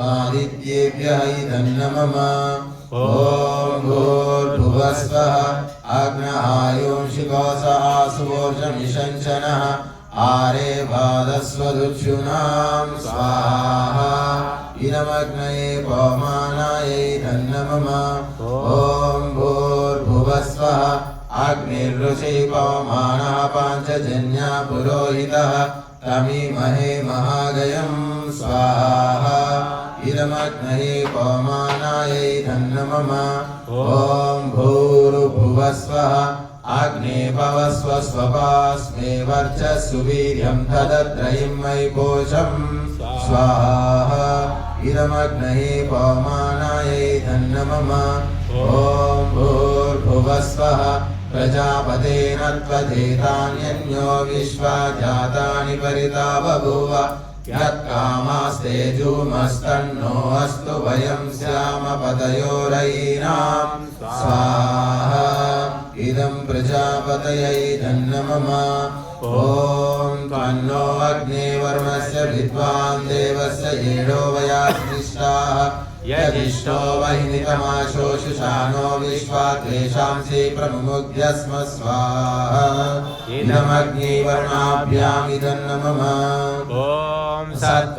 आदित्येभ्यः इदन्नमः ॐ भूर्भुवः स्वः अग्नहायोंशिकोस आसुवोर्जमिषञ्चनः आरे भादस्वदुक्षुणां स्वाहा इदमग्नये पवमानायै तन्नमः ॐ भूर्भुवः स्वः अग्निर्ऋषि पवमानः पाञ्चजन्या पुरोहितः तमीमहे महागयं स्वाहा इदमग्नये पवमानायै तन्नमः ॐ भूर्भुवः स्वः अग्ने पवस्व स्वपास्मे वर्चस्सुवीर्यं तदत्रयं मयि पोषं स्वाहा इदमग्नये पवमानायै तन्नमः ॐ भूर्भुवः स्वः प्रजापतेन त्वदेतान्यन्यो विश्वा जातानि परिता बभूव यत्कामास्तेजोमस्तन्नो अस्तु वयं स्याम पतयोरयीनां स्वाहा इदं प्रजापतये तन्नमः ॐ तन्नो अग्ने वर्मस्य विद्वान् देवस्य येडो वयास्निष्टाः यदिष्टो वह्नितमाशोषुषाणो विश्वा तेषांसि प्रमुग्ध्यस्म स्वाहा इदमग्ने वर्णाभ्यामिदन्नमः ॐ सत्